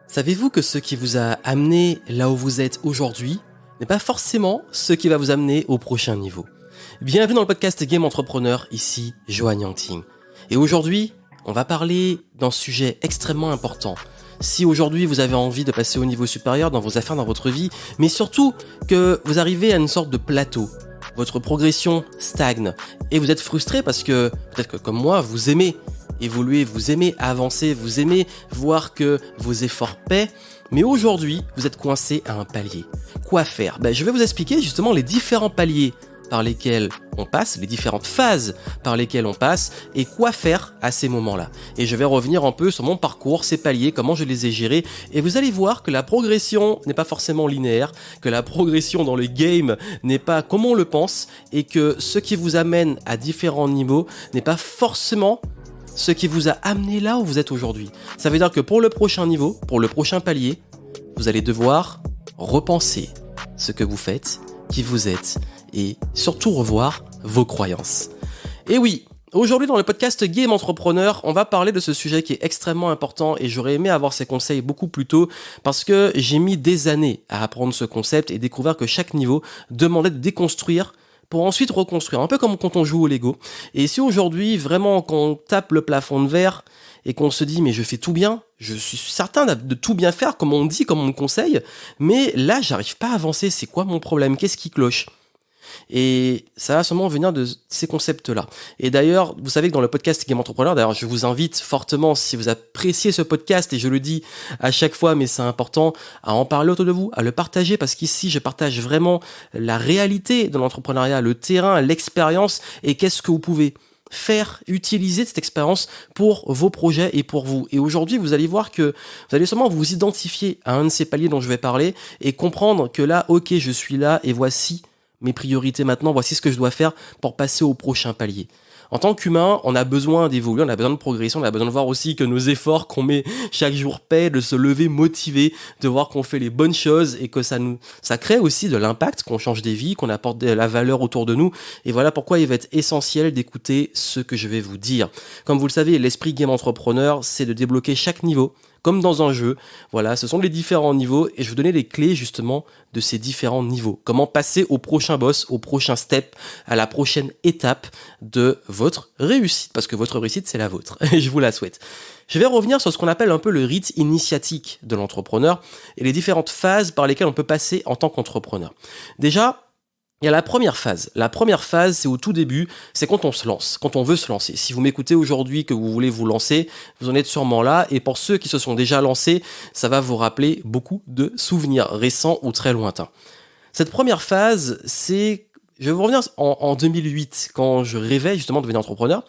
Savez-vous que ce qui vous a amené là où vous êtes aujourd'hui n'est pas forcément ce qui va vous amener au prochain niveau? Bienvenue dans le podcast Game Entrepreneur, ici Johan Yangting. Et aujourd'hui, on va parler d'un sujet extrêmement important. Si aujourd'hui vous avez envie de passer au niveau supérieur dans vos affaires, dans votre vie, mais surtout que vous arrivez à une sorte de plateau, votre progression stagne et vous êtes frustré parce que peut-être que comme moi, vous aimez évoluer, vous aimez avancer, vous aimez voir que vos efforts paient, mais aujourd'hui, vous êtes coincé à un palier. Quoi faire? Je vais vous expliquer justement les différents paliers par lesquels on passe, les différentes phases par lesquelles on passe et quoi faire à ces moments-là. Et je vais revenir un peu sur mon parcours, ces paliers, comment je les ai gérés et vous allez voir que la progression n'est pas forcément linéaire, que la progression dans le game n'est pas comme on le pense et que ce qui vous amène à différents niveaux n'est pas forcément ce qui vous a amené là où vous êtes aujourd'hui. Ça veut dire que pour le prochain niveau, pour le prochain palier, vous allez devoir repenser ce que vous faites, qui vous êtes et surtout revoir vos croyances. Et oui, aujourd'hui dans le podcast Game Entrepreneur, on va parler de ce sujet qui est extrêmement important et j'aurais aimé avoir ces conseils beaucoup plus tôt parce que j'ai mis des années à apprendre ce concept et découvert que chaque niveau demandait de déconstruire pour ensuite reconstruire, un peu comme quand on joue au Lego. Et si aujourd'hui, vraiment, quand on tape le plafond de verre et qu'on se dit « mais je fais tout bien », je suis certain de tout bien faire, comme on dit, comme on me conseille, mais là, j'arrive pas à avancer, c'est quoi mon problème? Qu'est-ce qui cloche? Et ça va sûrement venir de ces concepts-là. Et d'ailleurs, vous savez que dans le podcast Game Entrepreneur, d'ailleurs, je vous invite fortement, si vous appréciez ce podcast, et je le dis à chaque fois, mais c'est important, à en parler autour de vous, à le partager, parce qu'ici, je partage vraiment la réalité de l'entrepreneuriat, le terrain, l'expérience, et qu'est-ce que vous pouvez faire, utiliser cette expérience pour vos projets et pour vous. Et aujourd'hui, vous allez voir que vous allez sûrement vous identifier à un de ces paliers dont je vais parler, et comprendre que là, ok, je suis là, et voici mes priorités maintenant, voici ce que je dois faire pour passer au prochain palier. En tant qu'humain, on a besoin d'évoluer, on a besoin de progression, on a besoin de voir aussi que nos efforts qu'on met chaque jour paient, de se lever motivé, de voir qu'on fait les bonnes choses et que ça crée aussi de l'impact, qu'on change des vies, qu'on apporte de la valeur autour de nous. Et voilà pourquoi il va être essentiel d'écouter ce que je vais vous dire. Comme vous le savez, l'esprit Game Entrepreneur, c'est de débloquer chaque niveau, comme dans un jeu. Voilà, ce sont les différents niveaux et je vais vous donner les clés justement de ces différents niveaux. Comment passer au prochain boss, au prochain step, à la prochaine étape de votre réussite. Parce que votre réussite, c'est la vôtre et je vous la souhaite. Je vais revenir sur ce qu'on appelle un peu le rite initiatique de l'entrepreneur et les différentes phases par lesquelles on peut passer en tant qu'entrepreneur. Déjà, il y a la première phase. La première phase, c'est au tout début, c'est quand on se lance, quand on veut se lancer. Si vous m'écoutez aujourd'hui, que vous voulez vous lancer, vous en êtes sûrement là. Et pour ceux qui se sont déjà lancés, ça va vous rappeler beaucoup de souvenirs récents ou très lointains. Cette première phase, c'est... Je vais vous revenir en 2008, quand je rêvais justement de devenir entrepreneur.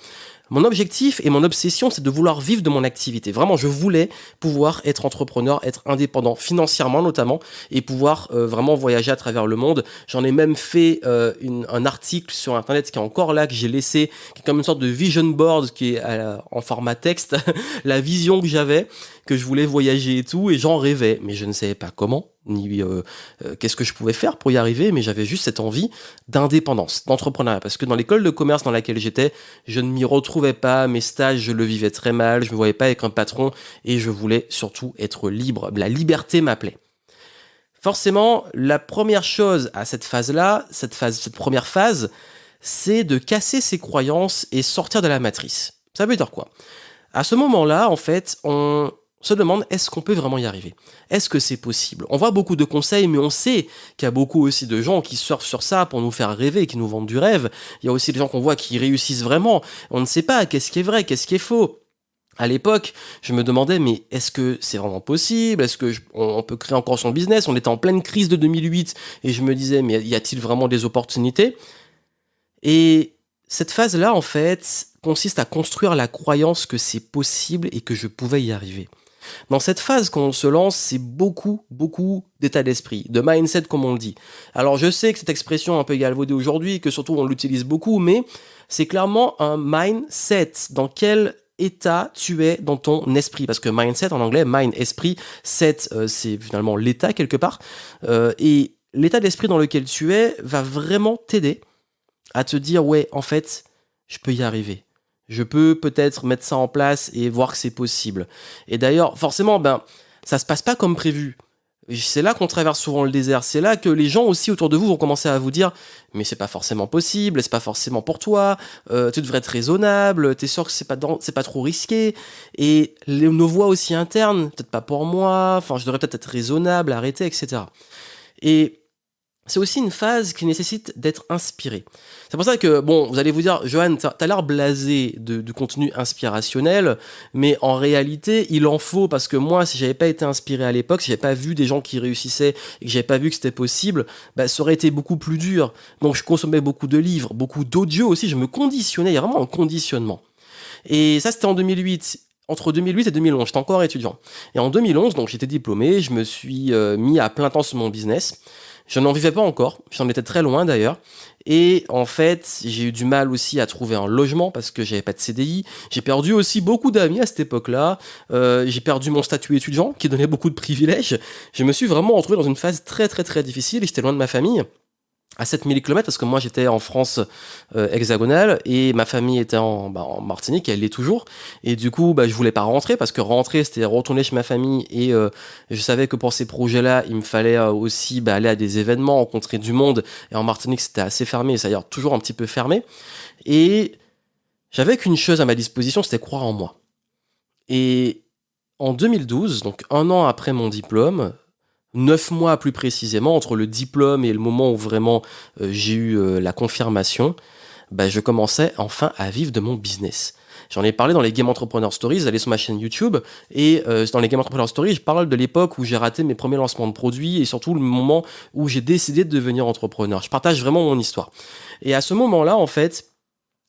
Mon objectif et mon obsession, c'est de vouloir vivre de mon activité. Vraiment, je voulais pouvoir être entrepreneur, être indépendant financièrement notamment, et pouvoir vraiment voyager à travers le monde. J'en ai même fait un article sur Internet qui est encore là, que j'ai laissé, qui est comme une sorte de vision board qui est en format texte, la vision que j'avais, que je voulais voyager et tout, et j'en rêvais, mais je ne savais pas comment, ni qu'est-ce que je pouvais faire pour y arriver, mais j'avais juste cette envie d'indépendance, d'entrepreneuriat, parce que dans l'école de commerce dans laquelle j'étais, je ne m'y retrouvais pas, mes stages, je le vivais très mal, je me voyais pas avec un patron, et je voulais surtout être libre, la liberté m'appelait. Forcément, la première chose à cette phase-là, cette première phase, c'est de casser ses croyances et sortir de la matrice. Ça veut dire quoi? À ce moment-là, en fait, on se demande, est-ce qu'on peut vraiment y arriver? Est-ce que c'est possible? On voit beaucoup de conseils, mais on sait qu'il y a beaucoup aussi de gens qui surfent sur ça pour nous faire rêver, qui nous vendent du rêve. Il y a aussi des gens qu'on voit qui réussissent vraiment. On ne sait pas qu'est-ce qui est vrai, qu'est-ce qui est faux. À l'époque, je me demandais, mais est-ce que c'est vraiment possible? Est-ce que on peut créer encore son business? On était en pleine crise de 2008 et je me disais, mais y a-t-il vraiment des opportunités? Et cette phase-là, en fait, consiste à construire la croyance que c'est possible et que je pouvais y arriver. Dans cette phase, quand on se lance, c'est beaucoup d'état d'esprit, de mindset comme on le dit. Alors je sais que cette expression est un peu galvaudée aujourd'hui, que surtout on l'utilise beaucoup, mais c'est clairement un mindset. Dans quel état tu es dans ton esprit? Parce que mindset en anglais, mind, esprit, set, c'est finalement l'état quelque part. Et l'état d'esprit dans lequel tu es va vraiment t'aider à te dire, ouais, en fait, je peux y arriver. Je peux peut-être mettre ça en place et voir que c'est possible. Et d'ailleurs, forcément, ça se passe pas comme prévu. C'est là qu'on traverse souvent le désert. C'est là que les gens aussi autour de vous vont commencer à vous dire mais c'est pas forcément possible, c'est pas forcément pour toi, tu devrais être raisonnable, t'es sûr que c'est pas trop risqué. Et nos voix aussi internes, peut-être pas pour moi, enfin je devrais peut-être être raisonnable, arrêter, etc. Et c'est aussi une phase qui nécessite d'être inspiré. C'est pour ça que, bon, vous allez vous dire, Johan, t'as l'air blasé du contenu inspirationnel, mais en réalité, il en faut, parce que moi, si j'avais pas été inspiré à l'époque, si j'avais pas vu des gens qui réussissaient et que j'avais pas vu que c'était possible, bah, ça aurait été beaucoup plus dur. Donc, je consommais beaucoup de livres, beaucoup d'audio aussi, je me conditionnais, il y a vraiment un conditionnement. Et ça, c'était en 2008. Entre 2008 et 2011, j'étais encore étudiant. Et en 2011, donc j'étais diplômé, je me suis mis à plein temps sur mon business. Je n'en vivais pas encore, j'en étais très loin d'ailleurs. Et en fait, j'ai eu du mal aussi à trouver un logement parce que j'avais pas de CDI. J'ai perdu aussi beaucoup d'amis à cette époque-là. J'ai perdu mon statut étudiant qui donnait beaucoup de privilèges. Je me suis vraiment retrouvé dans une phase très très très difficile et j'étais loin de ma famille. À 7000 km parce que moi j'étais en France hexagonale et ma famille était en Martinique, elle l'est toujours, et du coup je voulais pas rentrer parce que rentrer c'était retourner chez ma famille et je savais que pour ces projets-là il me fallait aussi aller à des événements, rencontrer du monde, et en Martinique c'était assez fermé, c'est-à-dire toujours un petit peu fermé, et j'avais qu'une chose à ma disposition, c'était croire en moi. Et en 2012, donc un an après mon diplôme, 9 mois plus précisément, entre le diplôme et le moment où vraiment j'ai eu la confirmation, je commençais enfin à vivre de mon business. J'en ai parlé dans les Game Entrepreneur Stories, allez sur ma chaîne YouTube, et dans les Game Entrepreneur Stories, je parle de l'époque où j'ai raté mes premiers lancements de produits, et surtout le moment où j'ai décidé de devenir entrepreneur. Je partage vraiment mon histoire. Et à ce moment-là, en fait,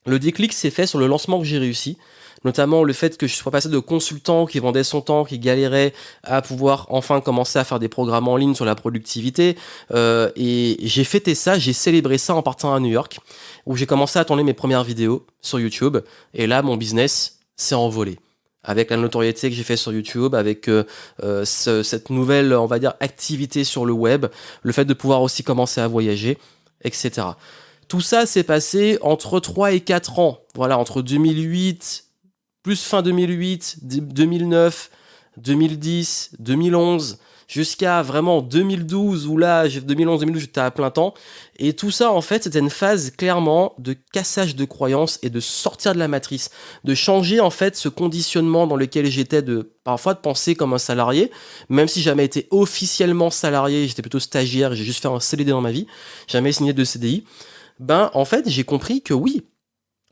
le déclic s'est fait sur le lancement que j'ai réussi, notamment le fait que je sois passé de consultant qui vendait son temps, qui galérait, à pouvoir enfin commencer à faire des programmes en ligne sur la productivité. Et j'ai fêté ça, j'ai célébré ça en partant à New York, où j'ai commencé à tourner mes premières vidéos sur YouTube. Et là, mon business s'est envolé. Avec la notoriété que j'ai fait sur YouTube, avec cette nouvelle, on va dire, activité sur le web, le fait de pouvoir aussi commencer à voyager, etc. Tout ça s'est passé entre 3 et 4 ans. Voilà, entre 2008, plus fin 2008, 2009, 2010, 2011, jusqu'à vraiment 2012, où là, 2011-2012, j'étais à plein temps. Et tout ça, en fait, c'était une phase clairement de cassage de croyances et de sortir de la matrice, de changer, en fait, ce conditionnement dans lequel j'étais, parfois de penser comme un salarié, même si j'ai jamais été officiellement salarié, j'étais plutôt stagiaire, j'ai juste fait un CDD dans ma vie, jamais signé de CDI. En fait, j'ai compris que oui,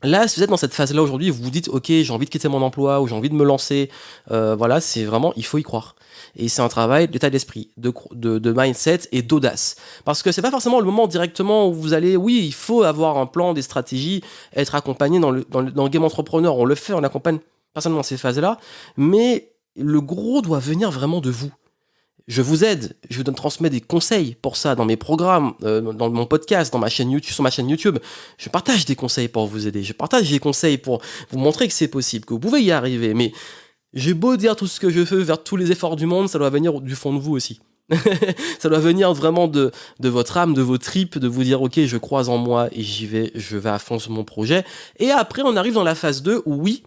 là, si vous êtes dans cette phase-là aujourd'hui, vous vous dites, ok, j'ai envie de quitter mon emploi ou j'ai envie de me lancer, voilà, c'est vraiment, il faut y croire. Et c'est un travail d'état d'esprit, de mindset et d'audace. Parce que c'est pas forcément le moment directement où vous allez, oui, il faut avoir un plan, des stratégies, être accompagné dans le Game Entrepreneur. On le fait, on accompagne personne dans ces phases-là, mais le gros doit venir vraiment de vous. Je vous aide, je vous transmets des conseils pour ça dans mes programmes, dans mon podcast, dans ma chaîne YouTube, sur ma chaîne YouTube. Je partage des conseils pour vous aider, je partage des conseils pour vous montrer que c'est possible, que vous pouvez y arriver. Mais j'ai beau dire tout ce que je fais vers tous les efforts du monde, ça doit venir du fond de vous aussi. Ça doit venir vraiment de votre âme, de vos tripes, de vous dire ok, je crois en moi et j'y vais, je vais à fond sur mon projet. Et après, on arrive dans la phase 2 où oui,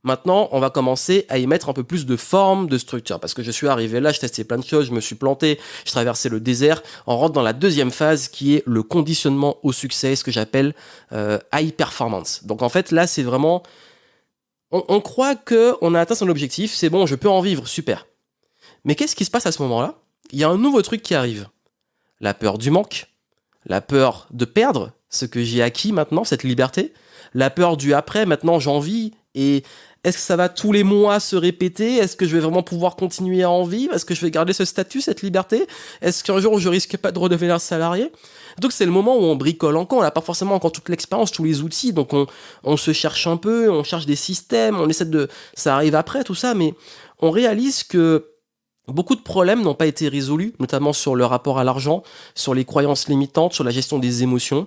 maintenant, on va commencer à y mettre un peu plus de forme, de structure. Parce que je suis arrivé là, je testais plein de choses, je me suis planté, je traversais le désert. On rentre dans la deuxième phase qui est le conditionnement au succès, ce que j'appelle high performance. Donc en fait, là, c'est vraiment... On croit qu'on a atteint son objectif, c'est bon, je peux en vivre, super. Mais qu'est-ce qui se passe à ce moment-là ? Il y a un nouveau truc qui arrive. La peur du manque, la peur de perdre ce que j'ai acquis maintenant, cette liberté, la peur du après, maintenant j'en vis, et est-ce que ça va tous les mois se répéter ? Est-ce que je vais vraiment pouvoir continuer à en vivre ? Est-ce que je vais garder ce statut, cette liberté ? Est-ce qu'un jour je risque pas de redevenir salarié ? Donc c'est le moment où on bricole encore, on n'a pas forcément encore toute l'expérience, tous les outils, donc on se cherche un peu, on cherche des systèmes, on essaie ça arrive après tout ça, mais on réalise que beaucoup de problèmes n'ont pas été résolus, notamment sur le rapport à l'argent, sur les croyances limitantes, sur la gestion des émotions.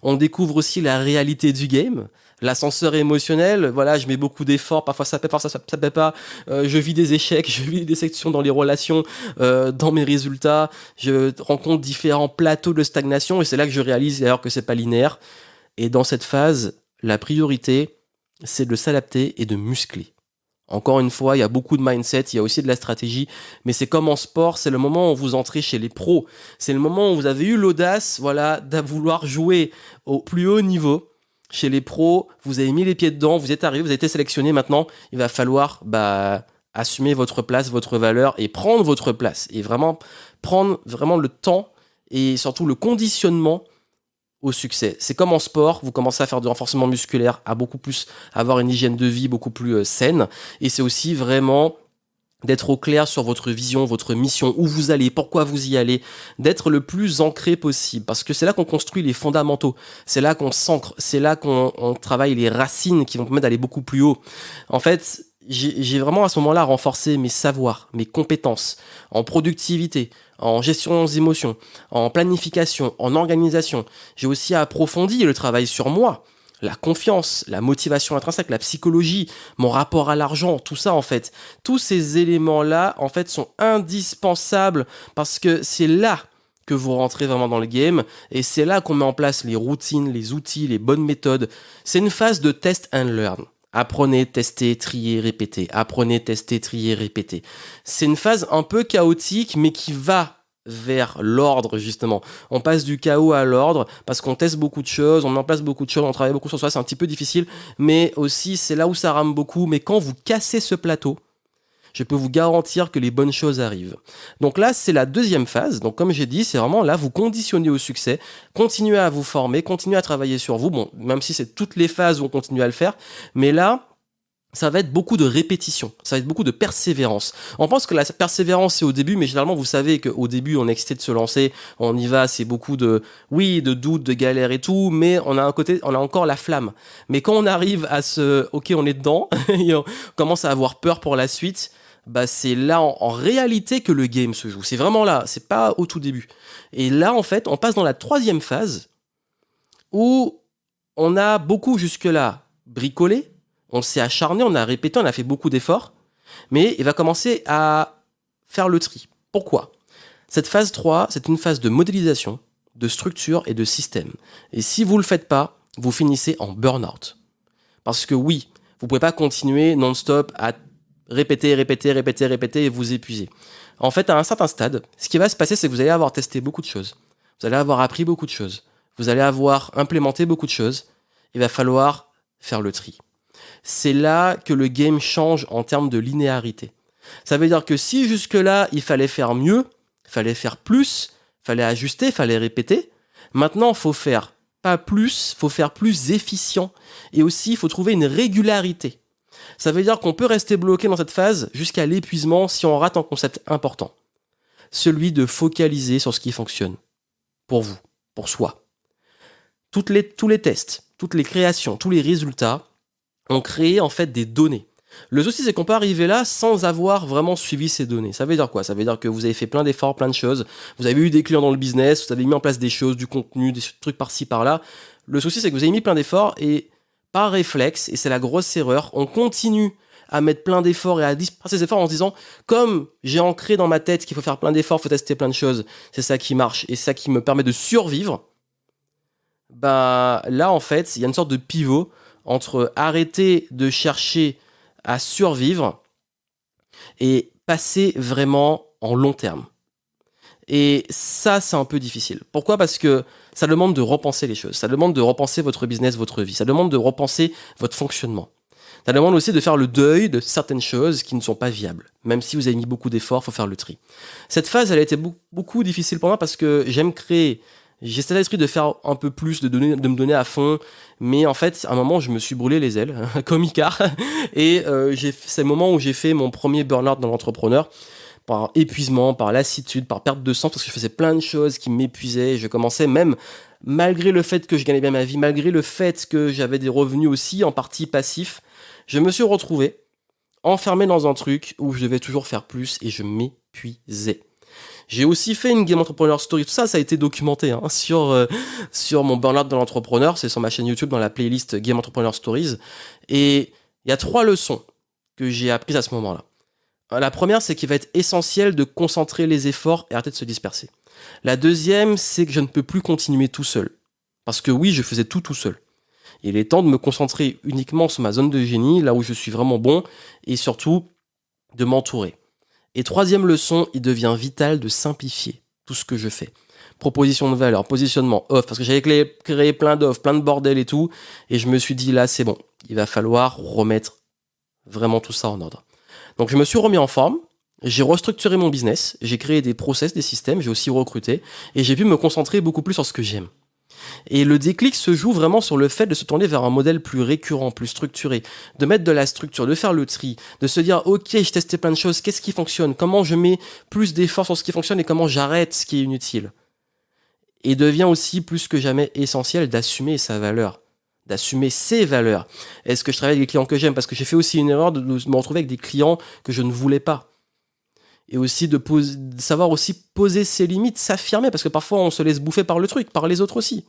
On découvre aussi la réalité du game, l'ascenseur émotionnel. Voilà, je mets beaucoup d'efforts, parfois ça paie, parfois ça paie pas. Je vis des échecs, je vis des déceptions dans les relations, dans mes résultats. Je rencontre différents plateaux de stagnation et c'est là que je réalise d'ailleurs que c'est pas linéaire. Et dans cette phase, la priorité, c'est de s'adapter et de muscler. Encore une fois, il y a beaucoup de mindset, il y a aussi de la stratégie, mais c'est comme en sport, c'est le moment où vous entrez chez les pros. C'est le moment où vous avez eu l'audace, voilà, de vouloir jouer au plus haut niveau. Chez les pros, vous avez mis les pieds dedans, vous êtes arrivé, vous avez été sélectionné. Maintenant, il va falloir assumer votre place, votre valeur et prendre votre place. Et vraiment prendre vraiment le temps et surtout le conditionnement au succès. C'est comme en sport, vous commencez à faire du renforcement musculaire, à beaucoup plus avoir une hygiène de vie beaucoup plus saine. Et c'est aussi vraiment d'être au clair sur votre vision, votre mission, où vous allez, pourquoi vous y allez, d'être le plus ancré possible. Parce que c'est là qu'on construit les fondamentaux, c'est là qu'on s'ancre, c'est là qu'on travaille les racines qui vont permettre d'aller beaucoup plus haut. En fait, j'ai vraiment à ce moment-là renforcé mes savoirs, mes compétences en productivité, en gestion des émotions, en planification, en organisation. J'ai aussi approfondi le travail sur moi, la confiance, la motivation intrinsèque, la psychologie, mon rapport à l'argent, tout ça en fait. Tous ces éléments-là en fait sont indispensables parce que c'est là que vous rentrez vraiment dans le game et c'est là qu'on met en place les routines, les outils, les bonnes méthodes. C'est une phase de test and learn. Apprenez, testez, triez, répétez. Apprenez, testez, triez, répétez. C'est une phase un peu chaotique, mais qui va vers l'ordre, justement. On passe du chaos à l'ordre parce qu'on teste beaucoup de choses, on met en place beaucoup de choses, on travaille beaucoup sur soi. C'est un petit peu difficile, mais aussi, c'est là où ça rame beaucoup. Mais quand vous cassez ce plateau, je peux vous garantir que les bonnes choses arrivent. Donc là, c'est la deuxième phase. Donc comme j'ai dit, c'est vraiment là, vous conditionnez au succès, continuez à vous former, continuez à travailler sur vous. Bon, même si c'est toutes les phases où on continue à le faire, mais là, ça va être beaucoup de répétition, ça va être beaucoup de persévérance. On pense que la persévérance c'est au début, mais généralement vous savez qu'au début on est excité de se lancer, on y va, c'est beaucoup de doutes, de galères et tout, mais on a encore la flamme. Mais quand on arrive à ok on est dedans, et on commence à avoir peur pour la suite, c'est là en réalité que le game se joue. C'est vraiment là, c'est pas au tout début. Et là en fait on passe dans la troisième phase où on a beaucoup jusque-là bricolé. On s'est acharné, on a répété, on a fait beaucoup d'efforts, mais il va commencer à faire le tri. Pourquoi ? Cette phase 3, c'est une phase de modélisation, de structure et de système. Et si vous ne le faites pas, vous finissez en burn-out. Parce que oui, vous ne pouvez pas continuer non-stop à répéter et vous épuiser. En fait, à un certain stade, ce qui va se passer, c'est que vous allez avoir testé beaucoup de choses. Vous allez avoir appris beaucoup de choses. Vous allez avoir implémenté beaucoup de choses. Il va falloir faire le tri. C'est là que le game change en termes de linéarité. Ça veut dire que si jusque-là, il fallait faire mieux, il fallait faire plus, il fallait ajuster, il fallait répéter, maintenant, il faut faire pas plus, il faut faire plus efficient. Et aussi, il faut trouver une régularité. Ça veut dire qu'on peut rester bloqué dans cette phase jusqu'à l'épuisement si on rate un concept important. Celui de focaliser sur ce qui fonctionne. Pour vous, pour soi. Tous les tests, toutes les créations, tous les résultats ont créé en fait des données. Le souci, c'est qu'on peut arriver là sans avoir vraiment suivi ces données. Ça veut dire quoi ? Ça veut dire que vous avez fait plein d'efforts, plein de choses, vous avez eu des clients dans le business, vous avez mis en place des choses, du contenu, des trucs par-ci, par-là. Le souci, c'est que vous avez mis plein d'efforts et par réflexe, et c'est la grosse erreur, on continue à mettre plein d'efforts et à disperser ces efforts en se disant, comme j'ai ancré dans ma tête qu'il faut faire plein d'efforts, il faut tester plein de choses, c'est ça qui marche et c'est ça qui me permet de survivre, là, en fait, il y a une sorte de pivot entre arrêter de chercher à survivre et passer vraiment en long terme. Et ça, c'est un peu difficile. Pourquoi ? Parce que ça demande de repenser les choses. Ça demande de repenser votre business, votre vie. Ça demande de repenser votre fonctionnement. Ça demande aussi de faire le deuil de certaines choses qui ne sont pas viables. Même si vous avez mis beaucoup d'efforts, il faut faire le tri. Cette phase, elle a été beaucoup difficile pour moi parce que j'aime créer. J'ai cet esprit de faire un peu plus, de me donner à fond. Mais en fait, à un moment, je me suis brûlé les ailes, comme Icare. Et c'est le moment où j'ai fait mon premier burn-out dans l'entrepreneur. Par épuisement, par lassitude, par perte de sens, parce que je faisais plein de choses qui m'épuisaient. Je commençais même, malgré le fait que je gagnais bien ma vie, malgré le fait que j'avais des revenus aussi, en partie passifs, je me suis retrouvé enfermé dans un truc où je devais toujours faire plus et je m'épuisais. J'ai aussi fait une Game Entrepreneur Story. Tout ça, ça a été documenté sur mon burn-out dans l'entrepreneur. C'est sur ma chaîne YouTube dans la playlist Game Entrepreneur Stories. Et il y a 3 leçons que j'ai apprises à ce moment-là. La première, c'est qu'il va être essentiel de concentrer les efforts et arrêter de se disperser. La deuxième, c'est que je ne peux plus continuer tout seul. Parce que oui, je faisais tout seul. Il est temps de me concentrer uniquement sur ma zone de génie, là où je suis vraiment bon, et surtout de m'entourer. Et troisième leçon, il devient vital de simplifier tout ce que je fais. Proposition de valeur, positionnement, offre, parce que j'avais créé plein d'offres, plein de bordel et tout, et je me suis dit là c'est bon, il va falloir remettre vraiment tout ça en ordre. Donc je me suis remis en forme, j'ai restructuré mon business, j'ai créé des process, des systèmes, j'ai aussi recruté, et j'ai pu me concentrer beaucoup plus sur ce que j'aime. Et le déclic se joue vraiment sur le fait de se tourner vers un modèle plus récurrent, plus structuré, de mettre de la structure, de faire le tri, de se dire ok, j'ai testé plein de choses, qu'est-ce qui fonctionne, comment je mets plus d'efforts sur ce qui fonctionne et comment j'arrête ce qui est inutile. Et devient aussi plus que jamais essentiel d'assumer sa valeur, d'assumer ses valeurs. Est-ce que je travaille avec des clients que j'aime? Parce que j'ai fait aussi une erreur de me retrouver avec des clients que je ne voulais pas. Et aussi de savoir aussi poser ses limites, s'affirmer, parce que parfois on se laisse bouffer par le truc, par les autres aussi.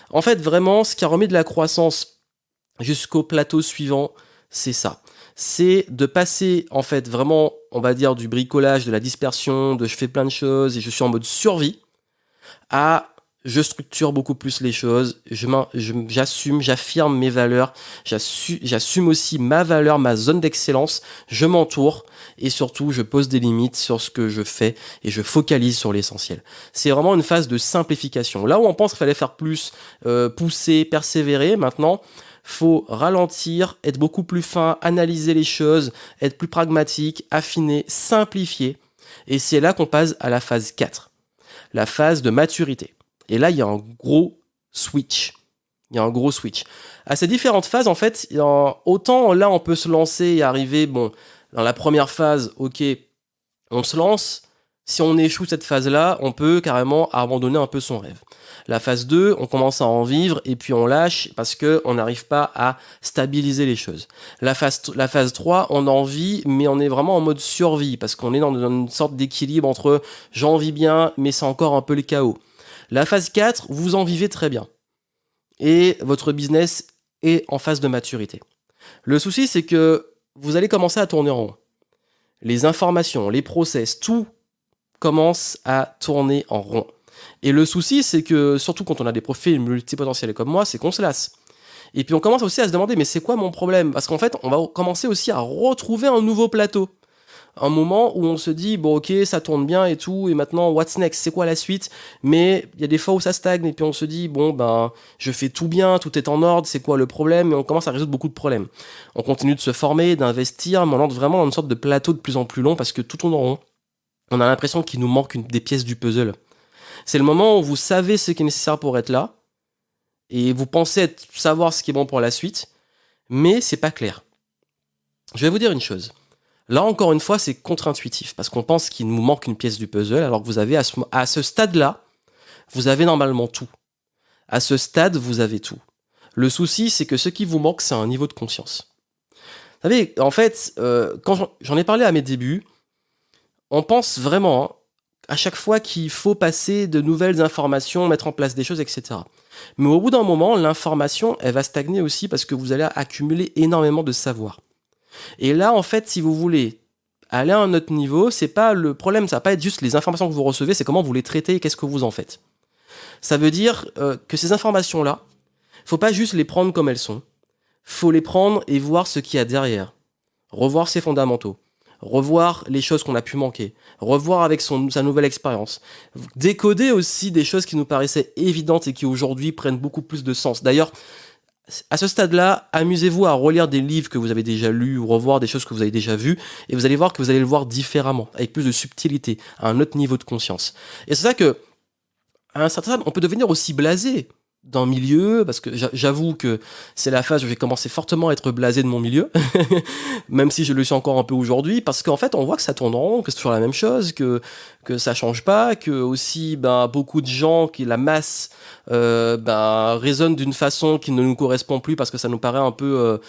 En fait, vraiment, ce qui a remis de la croissance jusqu'au plateau suivant, c'est ça. C'est de passer, en fait, vraiment, on va dire, du bricolage, de la dispersion, de je fais plein de choses et je suis en mode survie, à je structure beaucoup plus les choses, j'assume, j'affirme mes valeurs, j'assume aussi ma valeur, ma zone d'excellence, je m'entoure et surtout je pose des limites sur ce que je fais et je focalise sur l'essentiel. C'est vraiment une phase de simplification. Là où on pense qu'il fallait faire plus, pousser, persévérer, maintenant, faut ralentir, être beaucoup plus fin, analyser les choses, être plus pragmatique, affiner, simplifier. Et c'est là qu'on passe à la phase 4, la phase de maturité. Et là, il y a un gros switch. À ces différentes phases, en fait, autant là, on peut se lancer et arriver, bon, dans la première phase, ok, on se lance. Si on échoue cette phase-là, on peut carrément abandonner un peu son rêve. La phase 2, on commence à en vivre et puis on lâche parce qu'on n'arrive pas à stabiliser les choses. La phase 3, on en vit, mais on est vraiment en mode survie parce qu'on est dans une sorte d'équilibre entre j'en vis bien, mais c'est encore un peu le chaos. La phase 4, vous en vivez très bien. Et votre business est en phase de maturité. Le souci, c'est que vous allez commencer à tourner en rond. Les informations, les process, tout commence à tourner en rond. Et le souci, c'est que, surtout quand on a des profils multipotentiels comme moi, c'est qu'on se lasse. Et puis on commence aussi à se demander, mais c'est quoi mon problème? Parce qu'en fait, on va commencer aussi à retrouver un nouveau plateau. Un moment où on se dit, bon ok, ça tourne bien et tout, et maintenant, what's next? C'est quoi la suite? Mais il y a des fois où ça stagne, et puis on se dit, bon ben, je fais tout bien, tout est en ordre, c'est quoi le problème? Et on commence à résoudre beaucoup de problèmes. On continue de se former, d'investir, mais on entre vraiment dans une sorte de plateau de plus en plus long, parce que tout tourne en rond. On a l'impression qu'il nous manque des pièces du puzzle. C'est le moment où vous savez ce qui est nécessaire pour être là, et vous pensez savoir ce qui est bon pour la suite, mais c'est pas clair. Je vais vous dire une chose. Là, encore une fois, c'est contre-intuitif, parce qu'on pense qu'il nous manque une pièce du puzzle, alors que vous avez à ce stade-là, vous avez normalement tout. À ce stade, vous avez tout. Le souci, c'est que ce qui vous manque, c'est un niveau de conscience. Vous savez, en fait, quand j'en ai parlé à mes débuts, on pense vraiment à chaque fois qu'il faut passer de nouvelles informations, mettre en place des choses, etc. Mais au bout d'un moment, l'information, elle va stagner aussi parce que vous allez accumuler énormément de savoir. Et là, en fait, si vous voulez aller à un autre niveau, c'est pas le problème, ça va pas être juste les informations que vous recevez, c'est comment vous les traitez et qu'est-ce que vous en faites. Ça veut dire que ces informations-là, faut pas juste les prendre comme elles sont. Faut les prendre et voir ce qu'il y a derrière. Revoir ses fondamentaux. Revoir les choses qu'on a pu manquer. Revoir avec sa nouvelle expérience. Décoder aussi des choses qui nous paraissaient évidentes et qui aujourd'hui prennent beaucoup plus de sens. D'ailleurs, à ce stade-là, amusez-vous à relire des livres que vous avez déjà lus ou revoir des choses que vous avez déjà vues et vous allez voir que vous allez le voir différemment, avec plus de subtilité, à un autre niveau de conscience. Et c'est ça que, à un certain stade, on peut devenir aussi blasé d'un milieu, parce que j'avoue que c'est la phase où j'ai commencé fortement à être blasé de mon milieu, même si je le suis encore un peu aujourd'hui, parce qu'en fait, on voit que ça tourne en rond, que c'est toujours la même chose, que ça change pas, que aussi, beaucoup de gens, la masse, raisonnent d'une façon qui ne nous correspond plus parce que ça nous paraît un peu,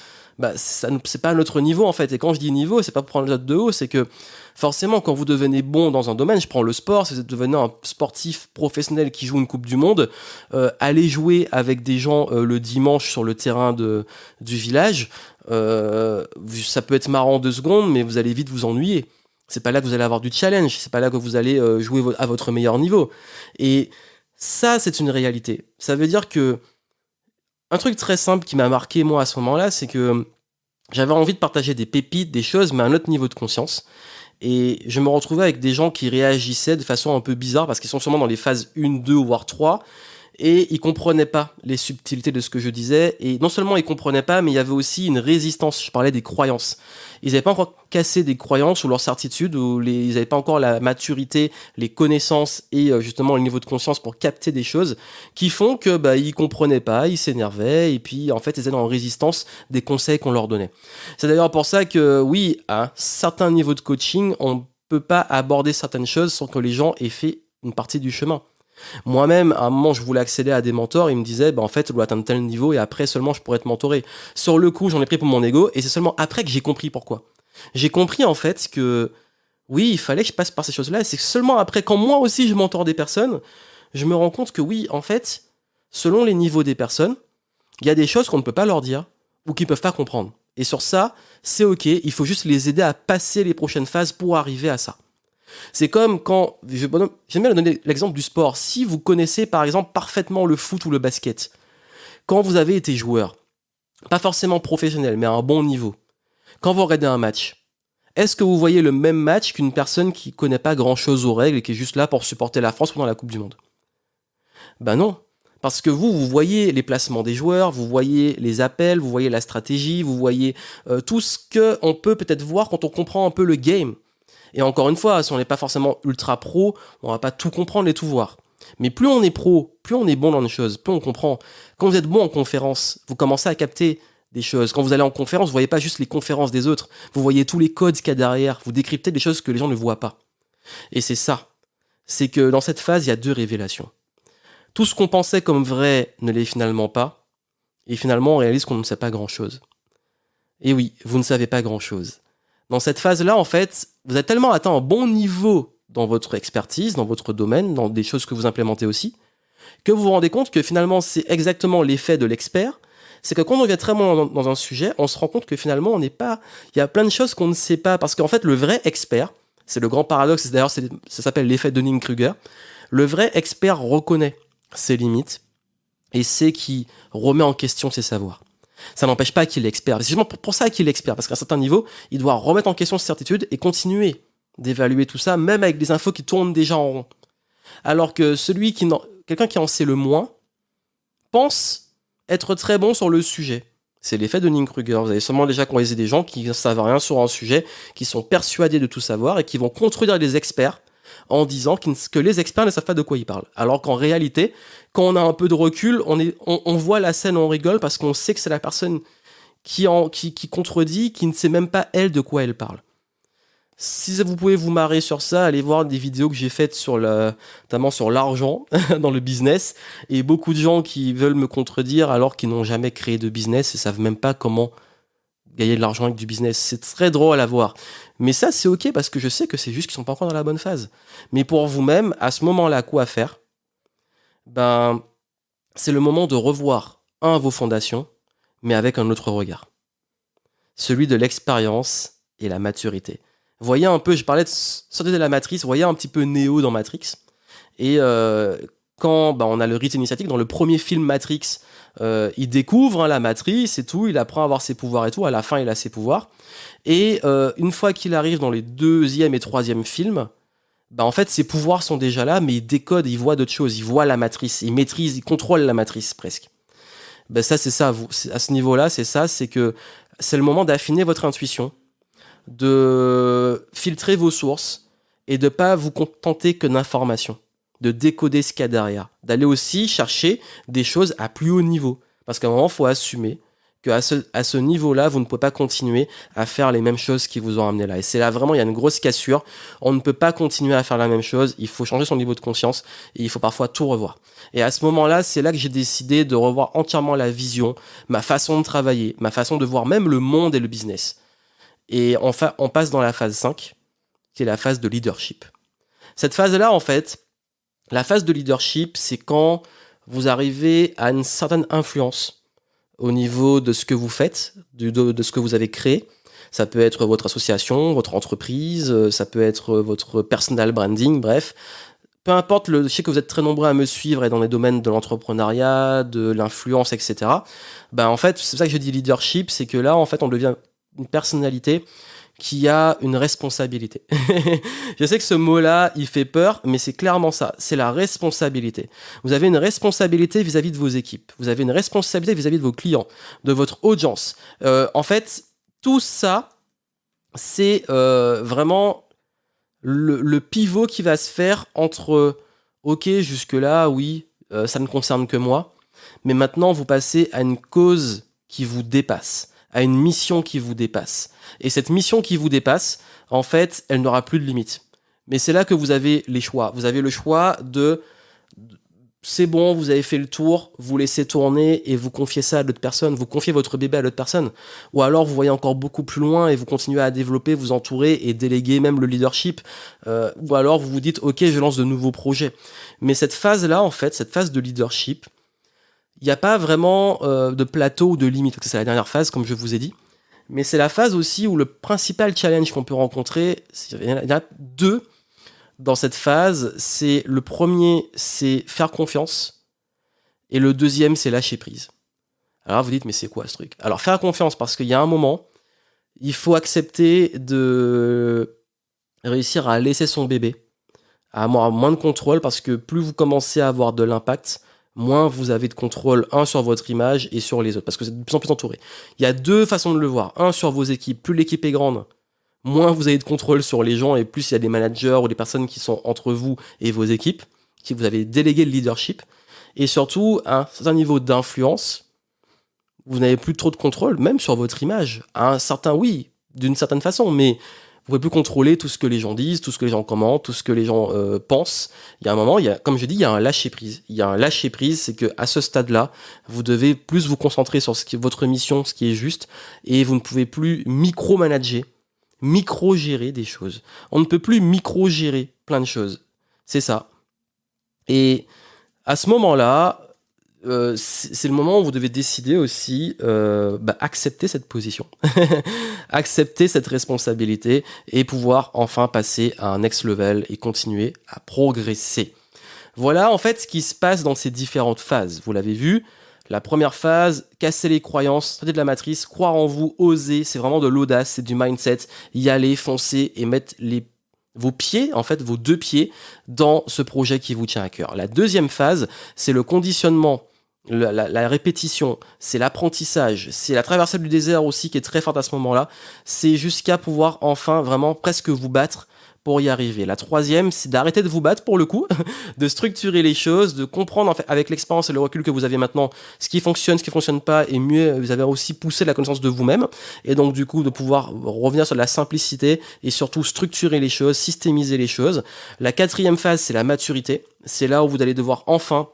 c'est pas à notre niveau en fait. Et quand je dis niveau, c'est pas pour prendre les autres de haut, c'est que forcément, quand vous devenez bon dans un domaine, je prends le sport, si vous devenez un sportif professionnel qui joue une Coupe du Monde, aller jouer avec des gens le dimanche sur le terrain du village, ça peut être marrant 2 secondes, mais vous allez vite vous ennuyer. C'est pas là que vous allez avoir du challenge, c'est pas là que vous allez jouer à votre meilleur niveau. Et ça, c'est une réalité. Ça veut dire que Un truc très simple qui m'a marqué moi à ce moment-là, c'est que j'avais envie de partager des pépites, des choses, mais à un autre niveau de conscience. Et je me retrouvais avec des gens qui réagissaient de façon un peu bizarre parce qu'ils sont sûrement dans les phases 1, 2, voire 3. Et ils comprenaient pas les subtilités de ce que je disais. Et non seulement ils comprenaient pas, mais il y avait aussi une résistance. Je parlais des croyances. Ils n'avaient pas encore cassé des croyances ou leur certitude, ils n'avaient pas encore la maturité, les connaissances et justement le niveau de conscience pour capter des choses qui font que ils comprenaient pas, ils s'énervaient et puis en fait ils étaient en résistance des conseils qu'on leur donnait. C'est d'ailleurs pour ça que oui, à un certain niveau de coaching, on peut pas aborder certaines choses sans que les gens aient fait une partie du chemin. Moi-même, à un moment, je voulais accéder à des mentors. Ils me disaient, en fait, tu dois atteindre tel niveau et après seulement je pourrais te mentorer. Sur le coup, j'en ai pris pour mon ego et c'est seulement après que j'ai compris pourquoi. J'ai compris en fait que oui, il fallait que je passe par ces choses-là. Et c'est seulement après, quand moi aussi je mentor des personnes, je me rends compte que oui, en fait, selon les niveaux des personnes, il y a des choses qu'on ne peut pas leur dire ou qu'ils ne peuvent pas comprendre. Et sur ça, c'est ok. Il faut juste les aider à passer les prochaines phases pour arriver à ça. C'est comme quand, j'aime bien donner l'exemple du sport. Si vous connaissez par exemple parfaitement le foot ou le basket, quand vous avez été joueur, pas forcément professionnel, mais à un bon niveau, quand vous regardez un match, est-ce que vous voyez le même match qu'une personne qui connaît pas grand-chose aux règles et qui est juste là pour supporter la France pendant la Coupe du Monde? Ben non. Parce que vous voyez les placements des joueurs, vous voyez les appels, vous voyez la stratégie, vous voyez tout ce qu'on peut peut-être voir quand on comprend un peu le game. Et encore une fois, si on n'est pas forcément ultra pro, on va pas tout comprendre et tout voir. Mais plus on est pro, plus on est bon dans les choses, plus on comprend. Quand vous êtes bon en conférence, vous commencez à capter des choses. Quand vous allez en conférence, vous voyez pas juste les conférences des autres, vous voyez tous les codes qu'il y a derrière, vous décryptez des choses que les gens ne voient pas. Et c'est ça. C'est que dans cette phase, il y a deux révélations. Tout ce qu'on pensait comme vrai ne l'est finalement pas. Et finalement, on réalise qu'on ne sait pas grand-chose. Et oui, vous ne savez pas grand-chose. Dans cette phase-là, en fait, vous êtes tellement atteint un bon niveau dans votre expertise, dans votre domaine, dans des choses que vous implémentez aussi, que vous vous rendez compte que finalement, c'est exactement l'effet de l'expert. C'est que quand on devient très bon dans un sujet, on se rend compte que finalement, on n'est pas... Il y a plein de choses qu'on ne sait pas, parce qu'en fait, le vrai expert, c'est le grand paradoxe, d'ailleurs, ça s'appelle l'effet Dunning-Kruger, le vrai expert reconnaît ses limites et sait qu'il remet en question ses savoirs. Ça n'empêche pas qu'il est expert. C'est justement pour ça qu'il est expert, parce qu'à un certain niveau, il doit remettre en question ses certitudes et continuer d'évaluer tout ça, même avec des infos qui tournent déjà en rond. Alors que quelqu'un qui en sait le moins pense être très bon sur le sujet. C'est l'effet de Dunning-Kruger. Vous avez sûrement déjà croisé des gens qui ne savent rien sur un sujet, qui sont persuadés de tout savoir et qui vont contredire les experts en disant que les experts ne savent pas de quoi ils parlent. Alors qu'en réalité, quand on a un peu de recul, on voit la scène, on rigole parce qu'on sait que c'est la personne qui contredit, qui ne sait même pas elle de quoi elle parle. Si vous pouvez vous marrer sur ça, allez voir des vidéos que j'ai faites notamment sur l'argent dans le business, et beaucoup de gens qui veulent me contredire alors qu'ils n'ont jamais créé de business et savent même pas comment gagner de l'argent avec du business. C'est très drôle à voir. Mais ça, c'est ok parce que je sais que c'est juste qu'ils sont pas encore dans la bonne phase. Mais pour vous-même, à ce moment-là, quoi faire? C'est le moment de revoir vos fondations, mais avec un autre regard. Celui de l'expérience et la maturité. Voyez un peu, je parlais de sortir de la matrice, voyez un petit peu Neo dans Matrix. Et quand on a le rite initiatique, dans le premier film Matrix, il découvre la matrice et tout, il apprend à avoir ses pouvoirs et tout, à la fin il a ses pouvoirs. Et une fois qu'il arrive dans les deuxième et troisième films, en fait ses pouvoirs sont déjà là, mais il décode, il voit d'autres choses, il voit la matrice, il maîtrise, il contrôle la matrice presque. Ça c'est ça, à ce niveau-là, c'est que c'est le moment d'affiner votre intuition, de filtrer vos sources et de pas vous contenter que d'informations, de décoder ce qu'il y a derrière, d'aller aussi chercher des choses à plus haut niveau. Parce qu'à un moment, il faut assumer qu'à ce niveau-là, vous ne pouvez pas continuer à faire les mêmes choses qui vous ont amené là. Et c'est là vraiment, il y a une grosse cassure. On ne peut pas continuer à faire la même chose. Il faut changer son niveau de conscience et il faut parfois tout revoir. Et à ce moment-là, c'est là que j'ai décidé de revoir entièrement la vision, ma façon de travailler, ma façon de voir même le monde et le business. Et enfin, on passe dans la phase 5, qui est la phase de leadership. Cette phase-là, en fait, la phase de leadership, c'est quand vous arrivez à une certaine influence au niveau de ce que vous faites, de ce que vous avez créé. Ça peut être votre association, votre entreprise, ça peut être votre personal branding, bref. peu importe, je sais que vous êtes très nombreux à me suivre et dans les domaines de l'entrepreneuriat, de l'influence, etc. En fait, c'est ça que je dis leadership, c'est que là, en fait, on devient une personnalité qui a une responsabilité. Je sais que ce mot-là, il fait peur, mais c'est clairement ça. C'est la responsabilité. Vous avez une responsabilité vis-à-vis de vos équipes. Vous avez une responsabilité vis-à-vis de vos clients, de votre audience. En fait, tout ça, c'est vraiment le pivot qui va se faire entre ok, jusque-là, oui, ça ne concerne que moi, mais maintenant vous passez à une cause qui vous dépasse, à une mission qui vous dépasse. Et cette mission qui vous dépasse, en fait, elle n'aura plus de limite. Mais c'est là que vous avez les choix. Vous avez le choix de c'est bon, vous avez fait le tour, vous laissez tourner et vous confiez ça à d'autres personnes, vous confiez votre bébé à d'autres personnes. Ou alors vous voyez encore beaucoup plus loin et vous continuez à développer, vous entourer et déléguer même le leadership. Ou alors vous vous dites, ok, je lance de nouveaux projets. Mais cette phase-là, en fait, cette phase de leadership, il n'y a pas vraiment de plateau ou de limite, parce que c'est la dernière phase, comme je vous ai dit. Mais c'est la phase aussi où le principal challenge qu'on peut rencontrer, il y en a deux dans cette phase. C'est le premier, c'est faire confiance, et le deuxième, c'est lâcher prise. Alors vous dites, mais c'est quoi ce truc? Alors faire confiance, parce qu'il y a un moment, il faut accepter de réussir à laisser son bébé, à avoir moins de contrôle, parce que plus vous commencez à avoir de l'impact, moins vous avez de contrôle, sur votre image et sur les autres, parce que vous êtes de plus en plus entouré. Il y a deux façons de le voir. Sur vos équipes, plus l'équipe est grande, moins vous avez de contrôle sur les gens, et plus il y a des managers ou des personnes qui sont entre vous et vos équipes, qui vous avez délégué le leadership. Et surtout, à un certain niveau d'influence, vous n'avez plus trop de contrôle, même sur votre image. Oui, d'une certaine façon, mais vous pouvez plus contrôler tout ce que les gens disent, tout ce que les gens commentent, tout ce que les gens pensent. Il y a un moment, comme je dis, il y a un lâcher-prise. Il y a un lâcher-prise, c'est qu'à ce stade-là, vous devez plus vous concentrer sur votre mission, ce qui est juste, et vous ne pouvez plus micro-manager, micro-gérer des choses. On ne peut plus micro-gérer plein de choses. C'est ça. Et à ce moment-là, c'est le moment où vous devez décider aussi accepter cette position, accepter cette responsabilité et pouvoir enfin passer à un next level et continuer à progresser. Voilà en fait ce qui se passe dans ces différentes phases. Vous l'avez vu, la première phase, casser les croyances, sortir de la matrice, croire en vous, oser, c'est vraiment de l'audace, c'est du mindset, y aller, foncer et mettre vos pieds, en fait, vos deux pieds dans ce projet qui vous tient à cœur. La deuxième phase, c'est le conditionnement, la répétition, c'est l'apprentissage, c'est la traversée du désert aussi qui est très forte à ce moment-là. C'est jusqu'à pouvoir enfin vraiment presque vous battre pour y arriver. La troisième, c'est d'arrêter de vous battre pour le coup, de structurer les choses, de comprendre en fait, avec l'expérience et le recul que vous avez maintenant, ce qui fonctionne pas, et mieux, vous avez aussi poussé la connaissance de vous-même, et donc du coup de pouvoir revenir sur la simplicité et surtout structurer les choses, systémiser les choses. La quatrième phase, c'est la maturité. C'est là où vous allez devoir enfin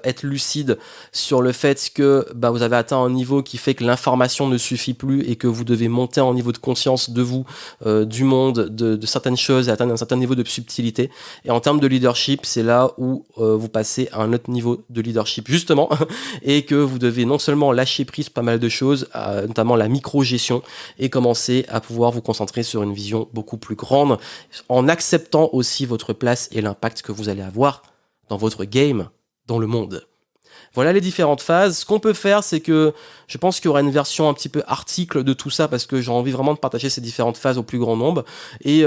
être lucide sur le fait que vous avez atteint un niveau qui fait que l'information ne suffit plus et que vous devez monter en niveau de conscience de vous, du monde, de certaines choses et atteindre un certain niveau de subtilité. Et en termes de leadership, c'est là où vous passez à un autre niveau de leadership justement et que vous devez non seulement lâcher prise pas mal de choses, notamment la micro-gestion, et commencer à pouvoir vous concentrer sur une vision beaucoup plus grande en acceptant aussi votre place et l'impact que vous allez avoir dans votre game, dans le monde. Voilà les différentes phases. Ce qu'on peut faire, c'est que je pense qu'il y aura une version un petit peu article de tout ça parce que j'ai envie vraiment de partager ces différentes phases au plus grand nombre. Et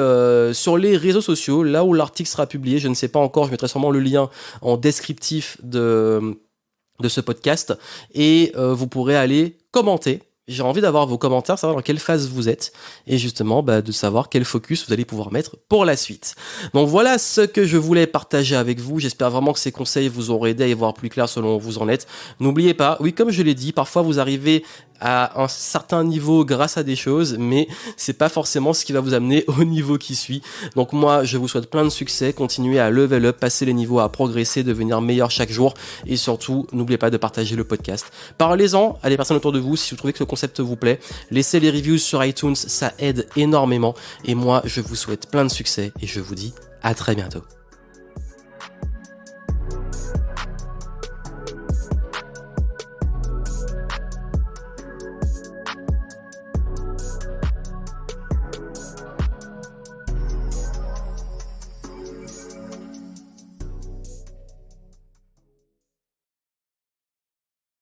sur les réseaux sociaux, là où l'article sera publié, je ne sais pas encore, je mettrai sûrement le lien en descriptif de ce podcast et vous pourrez aller commenter. J'ai envie d'avoir vos commentaires, savoir dans quelle phase vous êtes et justement de savoir quel focus vous allez pouvoir mettre pour la suite. Donc voilà ce que je voulais partager avec vous. J'espère vraiment que ces conseils vous auront aidé à y voir plus clair selon où vous en êtes. N'oubliez pas, oui, comme je l'ai dit, parfois vous arrivez à un certain niveau grâce à des choses, mais c'est pas forcément ce qui va vous amener au niveau qui suit. Donc moi, je vous souhaite plein de succès, continuez à level up, passer les niveaux, à progresser, devenir meilleur chaque jour, et surtout, n'oubliez pas de partager le podcast. Parlez-en à des personnes autour de vous si vous trouvez que le concept vous plaît. Laissez les reviews sur iTunes, ça aide énormément. Et moi, je vous souhaite plein de succès et je vous dis à très bientôt.